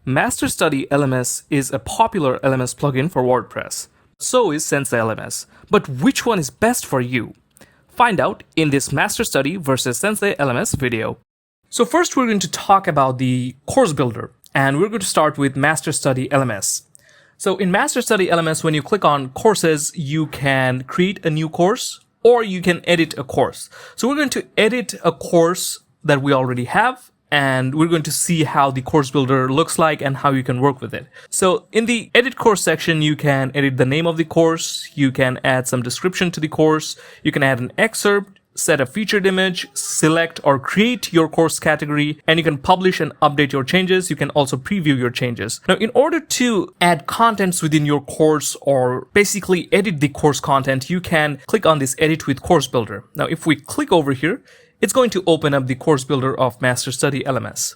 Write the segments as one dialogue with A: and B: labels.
A: MasterStudy LMS is a popular LMS plugin for WordPress. So is Sensei LMS. But which one is best for you? Find out in this MasterStudy versus Sensei LMS video. So first we're going to talk about the course builder, and we're going to start with MasterStudy LMS. So in MasterStudy LMS, when you click on courses, you can create a new course or you can edit a course. So we're going to edit a course that we already have, and we're going to see how the course builder looks like and how you can work with it. So in the edit course section, you can edit the name of the course, you can add some description to the course, you can add an excerpt, set a featured image, select or create your course category, and you can publish and update your changes. You can also preview your changes. Now, in order to add contents within your course or basically edit the course content, you can click on this Edit with Course Builder. Now, if we click over here, it's going to open up the course builder of MasterStudy LMS.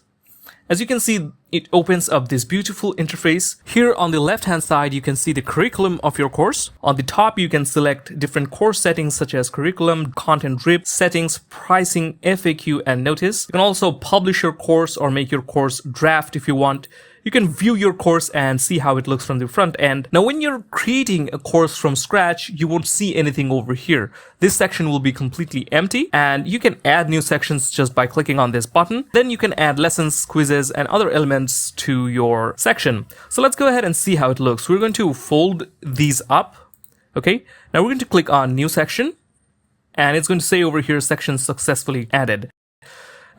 A: As you can see, it opens up this beautiful interface. Here on the left-hand side, you can see the curriculum of your course. On the top, you can select different course settings such as curriculum, content drip, settings, pricing, FAQ, and notice. You can also publish your course or make your course draft if you want. You can view your course and see how it looks from the front end. Now, when you're creating a course from scratch, you won't see anything over here. This section will be completely empty, and you can add new sections just by clicking on this button. Then you can add lessons, quizzes, and other elements to your section. So let's go ahead and see how it looks. We're going to fold these up. Okay. Now we're going to click on New Section, and it's going to say over here, section successfully added.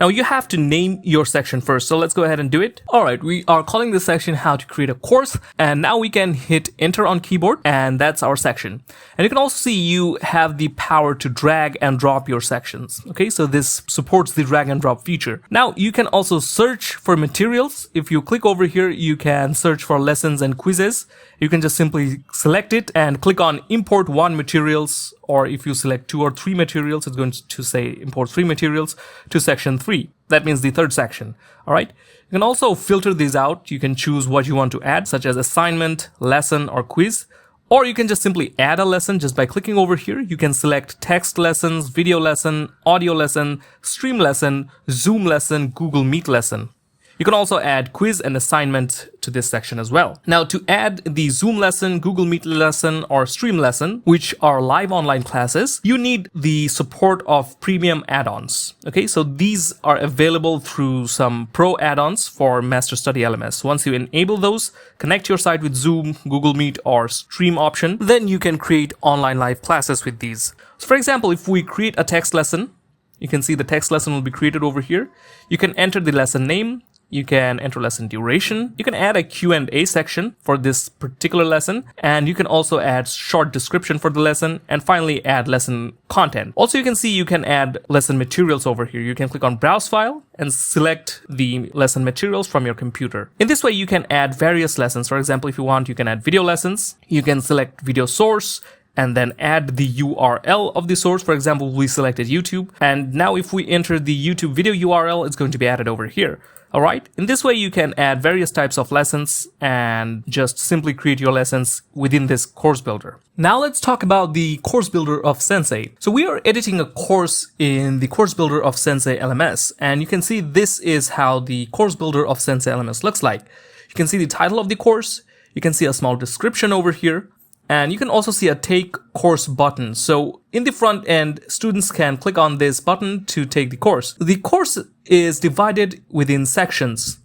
A: Now you have to name your section first, so let's go ahead and do it. Alright, we are calling this section How to Create a Course, and now we can hit Enter on keyboard, and that's our section. And you can also see you have the power to drag and drop your sections. Okay, so this supports the drag and drop feature. Now you can also search for materials. If you click over here, you can search for lessons and quizzes. You can just simply select it and click on Import 1 materials, or if you select 2 or 3 materials, it's going to say Import 3 materials to section 3. That means the third section. All right. You can also filter these out. You can choose what you want to add, such as assignment, lesson, or quiz. Or you can just simply add a lesson just by clicking over here. You can select text lessons, video lesson, audio lesson, stream lesson, Zoom lesson, Google Meet lesson. You can also add quiz and assignment to this section as well. Now, to add the Zoom lesson, Google Meet lesson, or stream lesson, which are live online classes, you need the support of premium add-ons. Okay, so these are available through some pro add-ons for MasterStudy LMS. Once you enable those, connect your site with Zoom, Google Meet, or stream option, then you can create online live classes with these. So for example, if we create a text lesson, you can see the text lesson will be created over here. You can enter the lesson name. You can enter lesson duration. You can add a Q&A section for this particular lesson. And you can also add short description for the lesson. And finally, add lesson content. Also, you can see you can add lesson materials over here. You can click on Browse File and select the lesson materials from your computer. In this way, you can add various lessons. For example, if you want, you can add video lessons. You can select video source and then add the URL of the source. For example, we selected YouTube. And now if we enter the YouTube video URL, it's going to be added over here. All right. In this way, you can add various types of lessons and just simply create your lessons within this course builder. Now let's talk about the course builder of Sensei. So we are editing a course in the course builder of Sensei LMS. And you can see this is how the course builder of Sensei LMS looks like. You can see the title of the course. You can see a small description over here. And you can also see a Take Course button. So in the front end, students can click on this button to take the course. The course is divided within sections.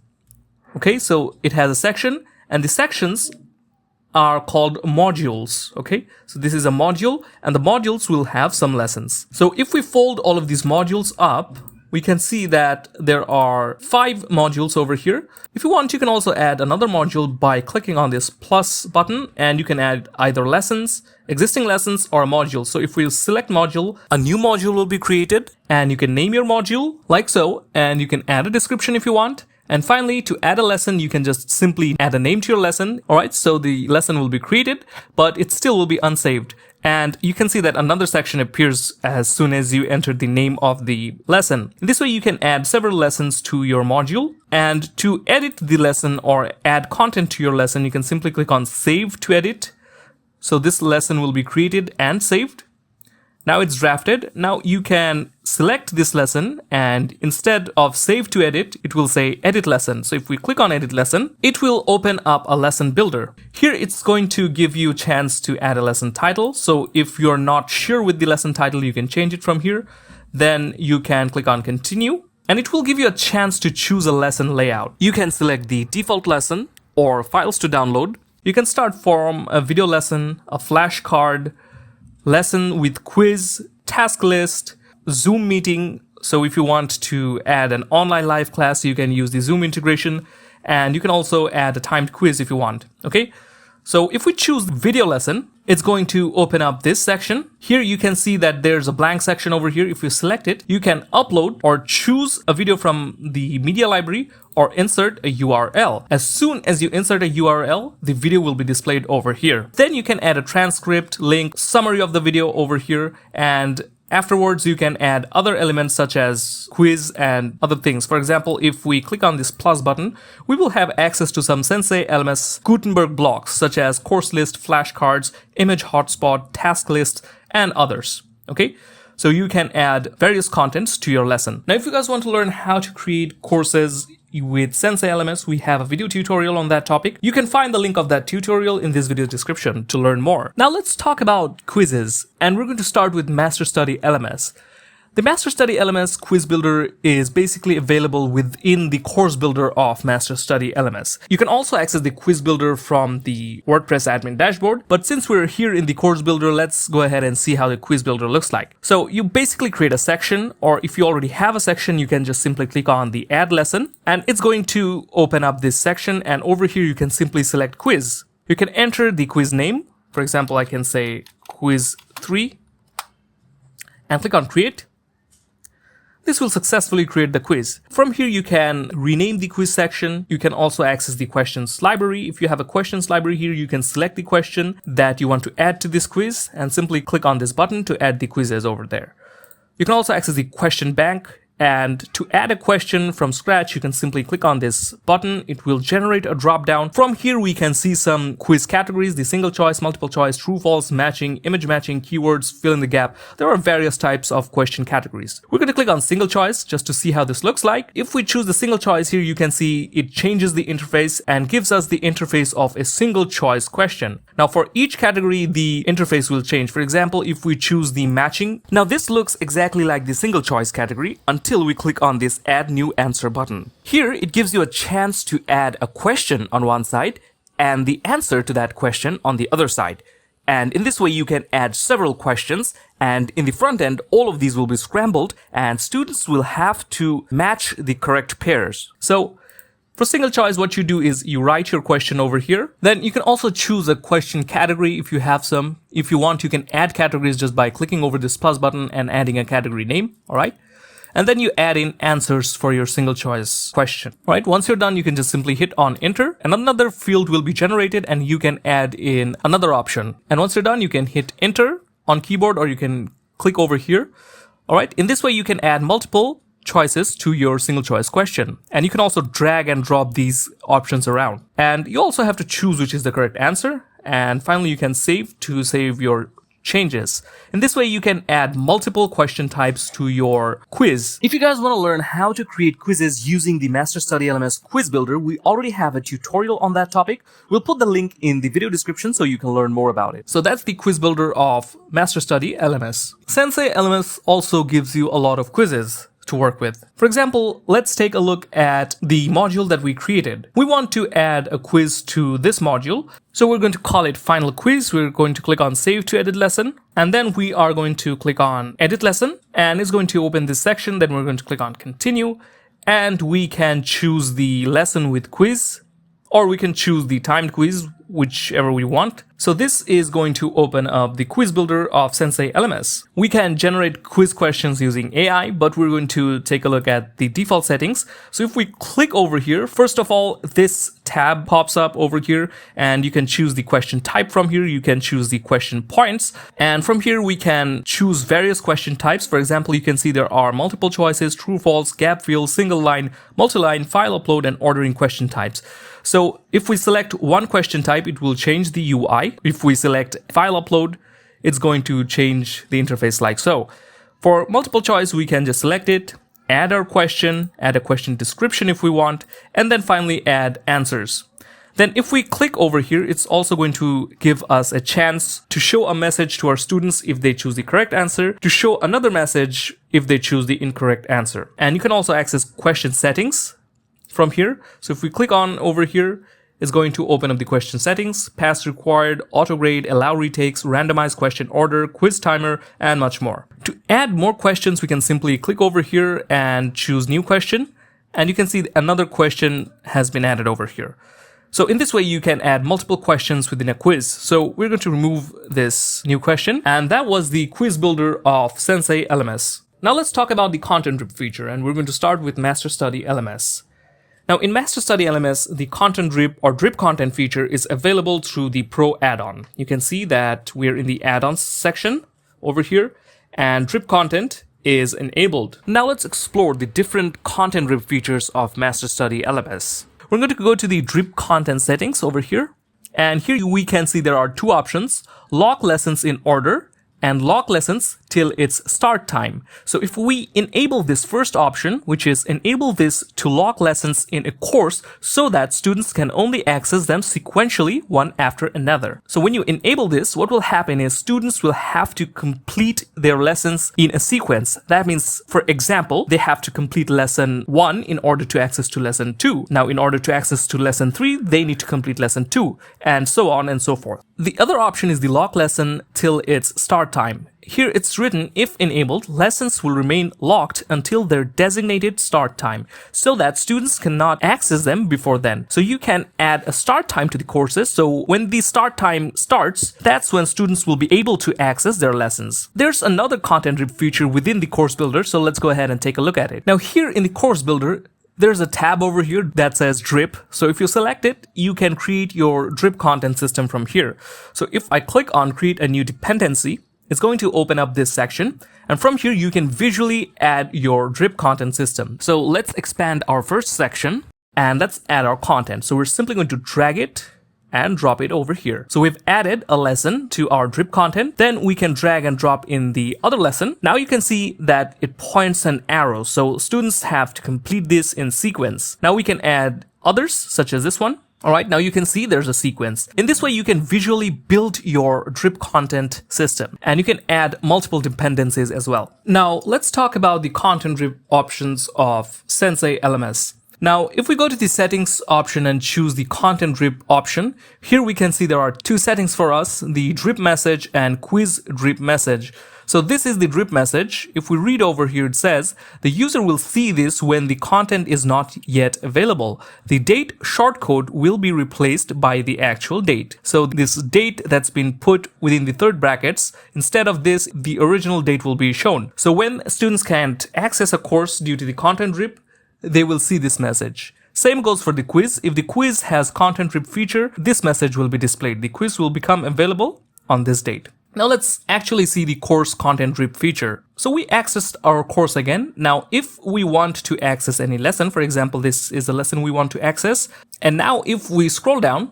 A: Okay, so it has a section, and the sections are called modules. Okay, so this is a module, and the modules will have some lessons. So if we fold all of these modules up, we can see that there are 5 modules over here. If you want, you can also add another module by clicking on this plus button, and you can add either lessons, existing lessons, or a module. So if we select module, a new module will be created, and you can name your module like so, and you can add a description if you want. And finally, to add a lesson, you can just simply add a name to your lesson. All right, so the lesson will be created, but it still will be unsaved. And you can see that another section appears as soon as you enter the name of the lesson. This way, you can add several lessons to your module. And to edit the lesson or add content to your lesson, you can simply click on Save to Edit. So this lesson will be created and saved. Now it's drafted. Now you can select this lesson, and instead of save to edit, it will say edit lesson. So if we click on edit lesson, it will open up a lesson builder. Here it's going to give you a chance to add a lesson title. So if you're not sure with the lesson title, you can change it from here. Then you can click on continue, and it will give you a chance to choose a lesson layout. You can select the default lesson or files to download. You can start from a video lesson, a flashcard, lesson with quiz, task list, Zoom meeting. So if you want to add an online live class, you can use the Zoom integration, and you can also add a timed quiz if you want. Okay. So if we choose video lesson, it's going to open up this section. Here you can see that there's a blank section over here. If you select it, you can upload or choose a video from the media library or insert a URL. As soon as you insert a URL, the video will be displayed over here. Then you can add a transcript, link, summary of the video over here, and afterwards, you can add other elements such as quiz and other things. For example, if we click on this plus button, we will have access to some Sensei LMS Gutenberg blocks such as course list, flashcards, image hotspot, task list, and others. Okay, so you can add various contents to your lesson. Now, if you guys want to learn how to create courses with Sensei LMS, we have a video tutorial on that topic. You can find the link of that tutorial in this video description to learn more. Now let's talk about quizzes, and we're going to start with MasterStudy LMS. The MasterStudy LMS quiz builder is basically available within the course builder of MasterStudy LMS. You can also access the quiz builder from the WordPress admin dashboard, but since we're here in the course builder, let's go ahead and see how the quiz builder looks like. So you basically create a section, or if you already have a section, you can just simply click on the add lesson, and it's going to open up this section, and over here you can simply select quiz. You can enter the quiz name. For example, I can say quiz 3 and click on create. This will successfully create the quiz. From here, you can rename the quiz section. You can also access the questions library. If you have a questions library here, you can select the question that you want to add to this quiz and simply click on this button to add the quizzes over there. You can also access the question bank. And to add a question from scratch, you can simply click on this button. It will generate a drop down. From here, we can see some quiz categories: the single choice, multiple choice, true, false, matching, image matching, keywords, fill in the gap. There are various types of question categories. We're going to click on single choice just to see how this looks like. If we choose the single choice here, you can see it changes the interface and gives us the interface of a single choice question. Now for each category, the interface will change. For example, if we choose the matching, now this looks exactly like the single choice category until we click on this add new answer button. Here it gives you a chance to add a question on one side and the answer to that question on the other side. And in this way you can add several questions, and in the front end all of these will be scrambled and students will have to match the correct pairs. So for single choice, what you do is you write your question over here. Then you can also choose a question category if you have some. If you want, you can add categories just by clicking over this plus button and adding a category name. All right. And then you add in answers for your single choice question. All right. Once you're done, you can just simply hit on enter and another field will be generated and you can add in another option. And once you're done, you can hit enter on keyboard or you can click over here. All right. In this way, you can add multiple choices to your single choice question. And you can also drag and drop these options around. And you also have to choose which is the correct answer. And finally, you can save to save your changes. In this way, you can add multiple question types to your quiz. If you guys want to learn how to create quizzes using the MasterStudy LMS Quiz Builder, we already have a tutorial on that topic. We'll put the link in the video description so you can learn more about it. So that's the quiz builder of MasterStudy LMS. Sensei LMS also gives you a lot of quizzes to work with. For example, let's take a look at the module that we created. We want to add a quiz to this module. So we're going to call it final quiz. We're going to click on save to edit lesson. And then we are going to click on edit lesson and it's going to open this section. Then we're going to click on continue and we can choose the lesson with quiz or we can choose the timed quiz, whichever we want. So this is going to open up the quiz builder of Sensei LMS. We can generate quiz questions using AI, but we're going to take a look at the default settings. So if we click over here, first of all, this tab pops up over here and you can choose the question type from here. You can choose the question points. And from here, we can choose various question types. For example, you can see there are multiple choices, true, false, gap fill, single line, multi-line, file upload, and ordering question types. So if we select one question type, it will change the UI. If we select file upload, it's going to change the interface like so. For multiple choice, we can just select it, add our question, add a question description if we want, and then finally add answers. Then if we click over here, it's also going to give us a chance to show a message to our students if they choose the correct answer, to show another message if they choose the incorrect answer. And you can also access question settings from here. So if we click on over here, it's going to open up the question settings, pass required, auto grade, allow retakes, randomized question order, quiz timer, and much more. To add more questions, we can simply click over here and choose new question. And you can see another question has been added over here. So in this way, you can add multiple questions within a quiz. So we're going to remove this new question. And that was the quiz builder of Sensei LMS. Now let's talk about the content drip feature. And we're going to start with MasterStudy LMS. Now in MasterStudy LMS, the content drip or drip content feature is available through the Pro add-on. You can see that we're in the add-ons section over here, and drip content is enabled. Now let's explore the different content drip features of MasterStudy LMS. We're going to go to the drip content settings over here. And here we can see there are two options: lock lessons in order and lock lessons till its start time. So if we enable this first option, which is enable this to lock lessons in a course so that students can only access them sequentially one after another. So when you enable this, what will happen is students will have to complete their lessons in a sequence. That means, for example, they have to complete lesson 1 in order to access to lesson 2. Now, in order to access to lesson 3, they need to complete lesson 2, and so on and so forth. The other option is the lock lesson till its start time. Here it's written, if enabled, lessons will remain locked until their designated start time, so that students cannot access them before then. So you can add a start time to the courses, so when the start time starts, that's when students will be able to access their lessons. There's another content drip feature within the course builder, so let's go ahead and take a look at it. Now here in the course builder, there's a tab over here that says drip. So if you select it, you can create your drip content system from here. So if I click on create a new dependency, it's going to open up this section. And from here, you can visually add your drip content system. So let's expand our first section and let's add our content. So we're simply going to drag it and drop it over here. So we've added a lesson to our drip content. Then we can drag and drop in the other lesson. Now you can see that it points an arrow. So students have to complete this in sequence. Now we can add others, such as this one. All right, now you can see there's a sequence. In this way, you can visually build your drip content system, and you can add multiple dependencies as well. Now let's talk about the content drip options of Sensei LMS. Now, if we go to the settings option and choose the content drip option, here we can see there are two settings for us, the drip message and quiz drip message. So this is the drip message. If we read over here, it says the user will see this when the content is not yet available. The date shortcode will be replaced by the actual date. So this date that's been put within the third brackets, instead of this, the original date will be shown. So when students can't access a course due to the content drip, they will see this message. Same goes for the quiz. If the quiz has content drip feature, this message will be displayed. The quiz will become available on this date. Now let's actually see the course content drip feature. So we accessed our course again. Now if we want to access any lesson, for example, this is a lesson we want to access. And now if we scroll down,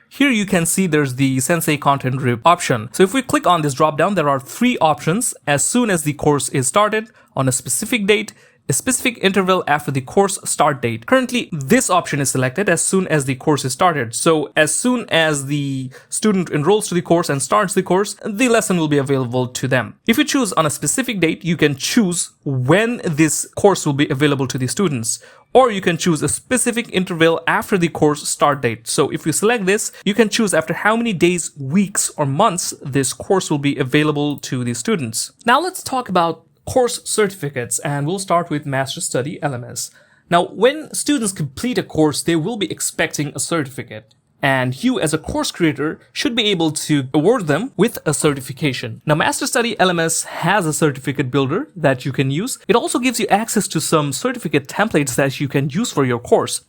A: here you can see there's the Sensei content drip option. So if we click on this drop down, there are three options: as soon as the course is started, on a specific date, a specific interval after the course start date. Currently, this option is selected as soon as the course is started. So as soon as the student enrolls to the course and starts the course, the lesson will be available to them. If you choose on a specific date, you can choose when this course will be available to the students. Or you can choose a specific interval after the course start date. So if you select this, you can choose after how many days, weeks, or months this course will be available to the students. Now let's talk about course certificates, and we'll start with MasterStudy LMS. Now, when students complete a course, they will be expecting a certificate. And you as a course creator should be able to award them with a certification. Now, MasterStudy LMS has a certificate builder that you can use. It also gives you access to some certificate templates that you can use for your course.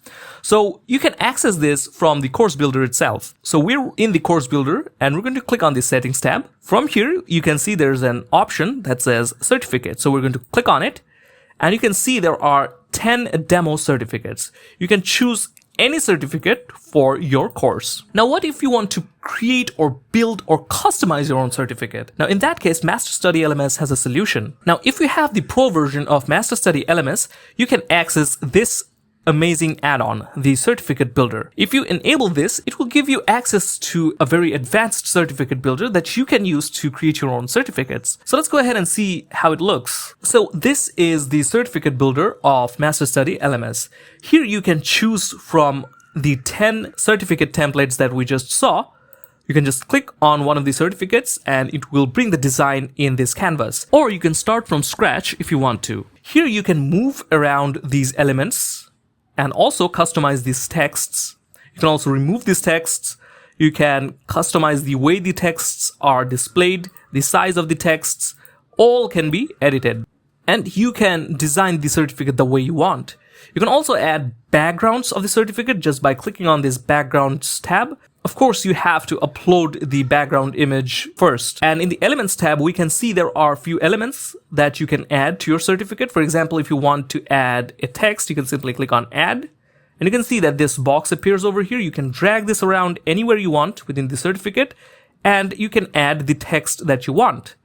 A: So you can access this from the course builder itself. So we're in the course builder and we're going to click on the settings tab. From here, you can see there's an option that says certificate. So we're going to click on it and you can see there are 10 demo certificates. You can choose any certificate for your course. Now, what if you want to create or build or customize your own certificate? Now, in that case, MasterStudy LMS has a solution. Now, if you have the pro version of MasterStudy LMS, you can access this amazing add-on, the certificate builder. If you enable this, it will give you access to a very advanced certificate builder that you can use to create your own certificates. So let's go ahead and see how it looks. So this is the certificate builder of MasterStudy LMS. Here you can choose from the 10 certificate templates that we just saw. You can just click on one of the certificates and it will bring the design in this canvas. Or you can start from scratch if you want to. Here you can move around these elements and also customize these texts. You can also remove these texts. You can customize the way the texts are displayed, the size of the texts, all can be edited. And you can design the certificate the way you want. You can also add backgrounds of the certificate just by clicking on this backgrounds tab. Of course, you have to upload the background image first. And in the elements tab, we can see there are a few elements that you can add to your certificate. For example, if you want to add a text, you can simply click on add. And you can see that this box appears over here. You can drag this around anywhere you want within the certificate, and you can add the text that you want.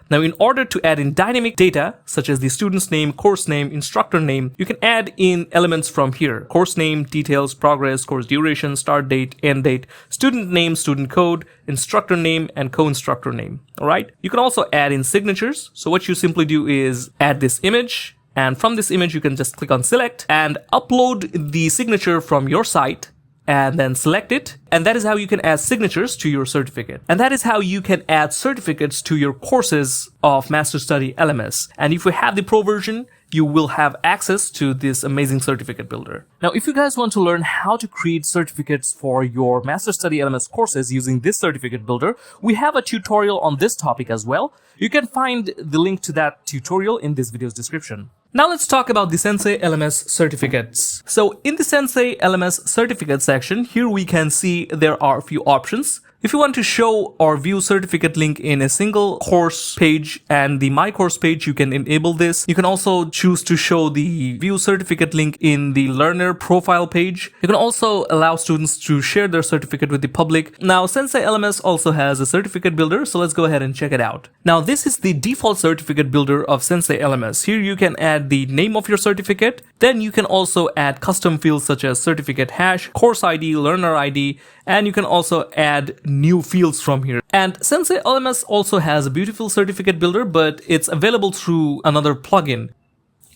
A: Now, in order to add in dynamic data, such as the student's name, course name, instructor name, you can add in elements from here. Course name, details, progress, course duration, start date, end date, student name, student code, instructor name, and co-instructor name. All right. You can also add in signatures. So what you simply do is add this image, and from this image, you can just click on select and upload the signature from your site, and then select it. And that is how you can add signatures to your certificate. And that is how you can add certificates to your courses of MasterStudy LMS. And if you have the pro version, you will have access to this amazing certificate builder. Now, if you guys want to learn how to create certificates for your MasterStudy LMS courses using this certificate builder, we have a tutorial on this topic as well. You can find the link to that tutorial in this video's description. Now let's talk about the Sensei LMS certificates. So in the Sensei LMS certificate section, here we can see there are a few options. If you want to show or view certificate link in a single course page and the My Course page, you can enable this. You can also choose to show the view certificate link in the learner profile page. You can also allow students to share their certificate with the public. Now, Sensei LMS also has a certificate builder, so let's go ahead and check it out. Now, this is the default certificate builder of Sensei LMS. Here you can add the name of your certificate. Then you can also add custom fields such as certificate hash, course ID, learner ID, and you can also add new fields from here. And Sensei LMS also has a beautiful certificate builder, but it's available through another plugin.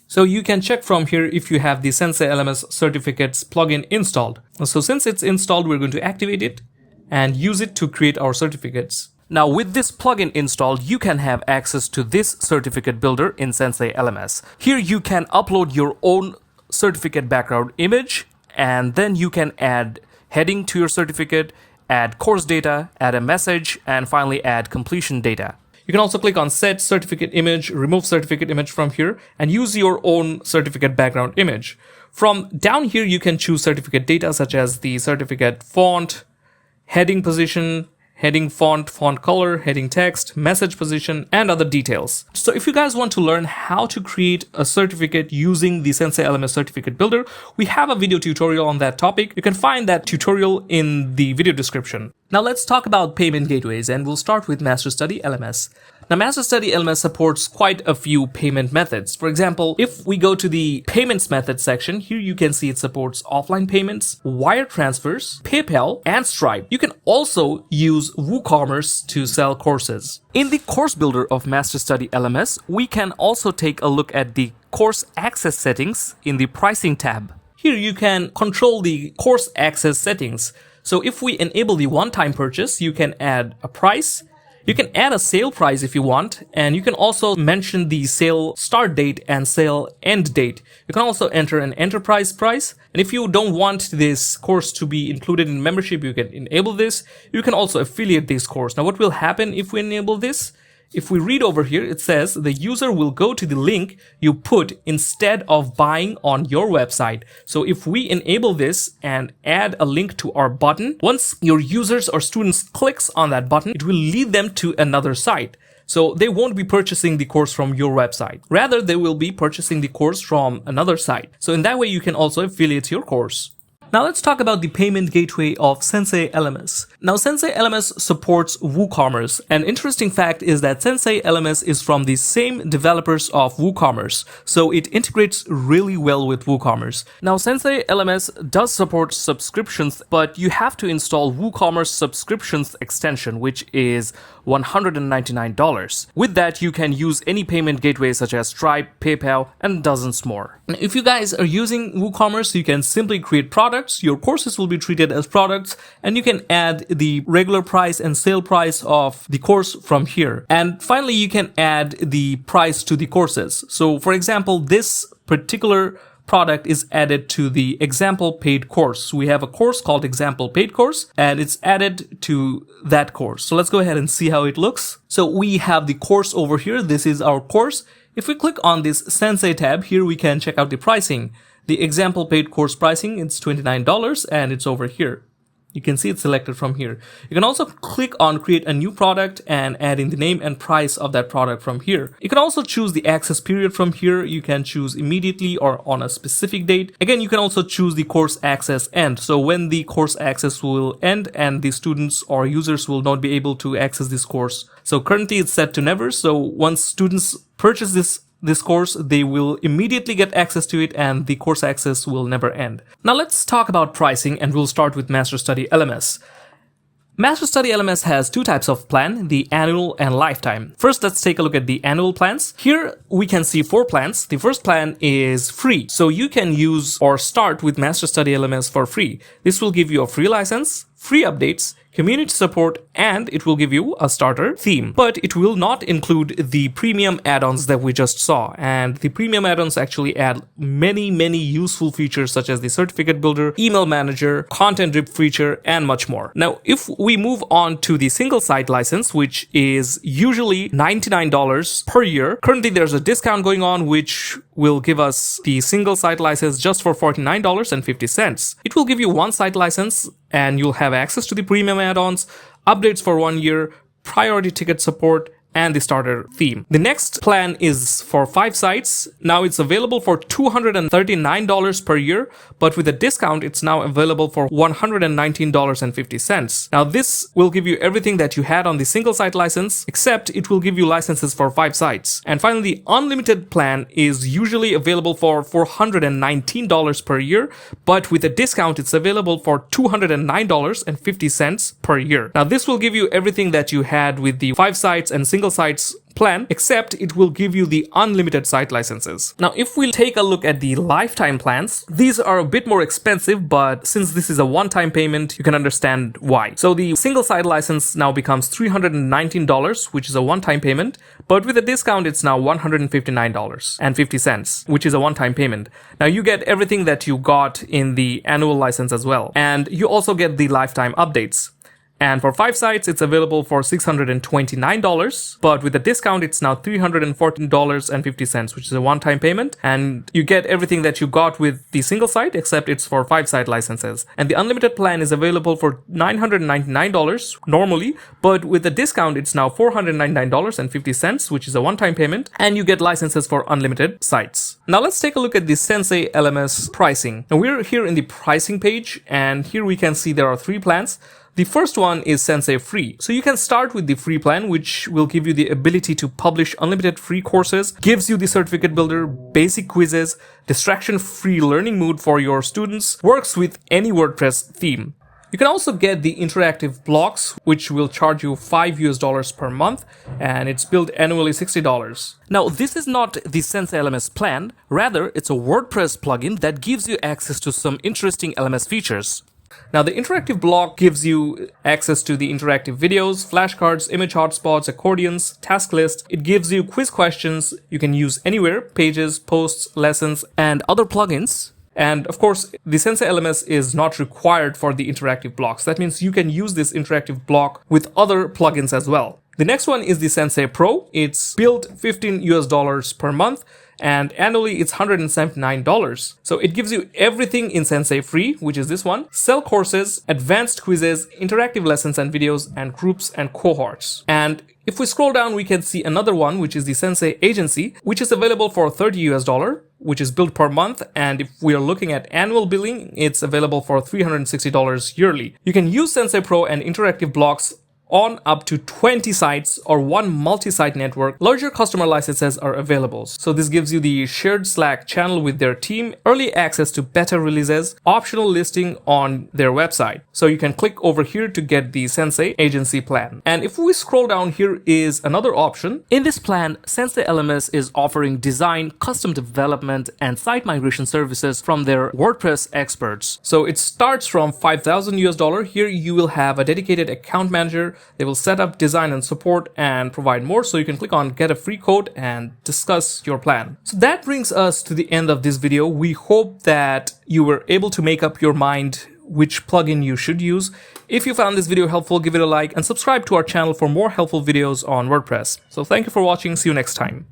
A: So you can check from here if you have the Sensei LMS certificates plugin installed. So since it's installed, we're going to activate it and use it to create our certificates. Now, with this plugin installed, you can have access to this certificate builder in Sensei LMS. Here you can upload your own certificate background image, and then you can add heading to your certificate, add course data, add a message, and finally add completion data. You can also click on set certificate image, remove certificate image from here, and use your own certificate background image. From down here, you can choose certificate data such as the certificate font, heading position, heading font, font color, heading text, message position, and other details. So if you guys want to learn how to create a certificate using the Sensei LMS certificate builder, we have a video tutorial on that topic. You can find that tutorial in the video description. Now let's talk about payment gateways, and we'll start with MasterStudy LMS. Now, MasterStudy LMS supports quite a few payment methods. For example, if we go to the payments method section, here you can see it supports offline payments, wire transfers, PayPal, and Stripe. You can also use WooCommerce to sell courses. In the course builder of MasterStudy LMS, we can also take a look at the course access settings in the pricing tab. Here you can control the course access settings. So if we enable the one-time purchase, you can add a price. You can add a sale price if you want, and you can also mention the sale start date and sale end date. You can also enter an enterprise price, and if you don't want this course to be included in membership, you can enable this. You can also affiliate this course. Now, what will happen if we enable this? If we read over here, it says the user will go to the link you put instead of buying on your website. So if we enable this and add a link to our button, once your users or students clicks on that button, it will lead them to another site. So they won't be purchasing the course from your website. Rather, they will be purchasing the course from another site. So in that way, you can also affiliate your course. Now let's talk about the payment gateway of Sensei LMS. Now Sensei LMS supports WooCommerce. An interesting fact is that Sensei LMS is from the same developers of WooCommerce, so it integrates really well with WooCommerce. Now Sensei LMS does support subscriptions, but you have to install WooCommerce subscriptions extension, which is $199. With that, you can use any payment gateway such as Stripe, PayPal, and dozens more. Now, if you guys are using WooCommerce, you can simply create products. Your courses will be treated as products, and you can add the regular price and sale price of the course from here. And finally, you can add the price to the courses. So for example, this particular product is added to the example paid course. We have a course called example paid course, and it's added to that course. So let's go ahead and see how it looks. So we have the course over here. This is our course. If we click on this Sensei tab here, we can check out the pricing. The example paid course pricing, it's $29, and it's over here. You can see it's selected from here. You can also click on create a new product and add in the name and price of that product from here. You can also choose the access period from here. You can choose immediately or on a specific date. Again, you can also choose the course access end. So when the course access will end and the students or users will not be able to access this course. So currently it's set to never. So once students purchase this course, they will immediately get access to it and the course access will never end. Now let's talk about pricing, and we'll start with MasterStudy LMS. MasterStudy LMS has two types of plan, the annual and lifetime. First, let's take a look at the annual plans. Here we can see 4 plans. The first plan is free, so you can use or start with MasterStudy LMS for free. This will give you a free license, free updates, community support, and it will give you a starter theme. But it will not include the premium add-ons that we just saw. And the premium add-ons actually add many useful features such as the certificate builder, email manager, content drip feature, and much more. Now, if we move on to the single site license, which is usually $99 per year, currently there's a discount going on which will give us the single site license just for $49.50. It will give you one site license and you'll have access to the premium add-ons, updates for 1 year, priority ticket support, and the starter theme. The next plan is for 5 sites. Now it's available for $239 per year, but with a discount, it's now available for $119.50. Now this will give you everything that you had on the single site license, except it will give you licenses for 5 sites. And finally, the unlimited plan is usually available for $419 per year, but with a discount, it's available for $209.50 per year. Now this will give you everything that you had with the 5 sites and single sites plan, except it will give you the unlimited site licenses. Now, if we take a look at the lifetime plans, these are a bit more expensive, but since this is a one-time payment, you can understand why. So the single site license now becomes $319, which is a one-time payment, but with a discount, it's now $159.50, which is a one-time payment. Now, you get everything that you got in the annual license as well, and you also get the lifetime updates. And for 5 sites, it's available for $629, but with a discount, it's now $314.50, which is a one-time payment. And you get everything that you got with the single site, except it's for 5 site licenses. And the unlimited plan is available for $999 normally, but with a discount, it's now $499.50, which is a one-time payment. And you get licenses for unlimited sites. Now let's take a look at the Sensei LMS pricing. Now we're here in the pricing page, and here we can see there are 3 plans. The first one is Sensei Free. So you can start with the free plan, which will give you the ability to publish unlimited free courses, gives you the certificate builder, basic quizzes, distraction-free learning mode for your students, works with any WordPress theme. You can also get the interactive blocks, which will charge you $5 per month, and it's billed annually $60. Now, this is not the Sensei LMS plan. Rather, it's a WordPress plugin that gives you access to some interesting LMS features. Now, the interactive block gives you access to the interactive videos, flashcards, image hotspots, accordions, task list. It gives you quiz questions you can use anywhere, pages, posts, lessons, and other plugins. And of course, the Sensei LMS is not required for the interactive blocks. That means you can use this interactive block with other plugins as well. The next one is the Sensei Pro. It's billed $15 per month, and annually it's $179. So it gives you everything in Sensei Free, which is this one: sell courses, advanced quizzes, interactive lessons and videos, and groups and cohorts. And if we scroll down, we can see another one, which is the Sensei Agency, which is available for $30. which is billed per month. And if we are looking at annual billing, it's available for $360 yearly. You can use Sensei Pro and interactive blocks on up to 20 sites or one multi-site network. Larger customer licenses are available. So this gives you the shared Slack channel with their team, early access to beta releases, optional listing on their website. So you can click over here to get the Sensei agency plan. And if we scroll down, here is another option. In this plan, Sensei LMS is offering design, custom development, and site migration services from their WordPress experts. So it starts from $5,000. Here you will have a dedicated account manager. They will set up, design, and support and provide more. So you can click on get a free quote and discuss your plan. So that brings us to the end of this video. We hope that you were able to make up your mind which plugin you should use. If you found this video helpful, give it a like and subscribe to our channel for more helpful videos on WordPress. So thank you for watching. See you next time.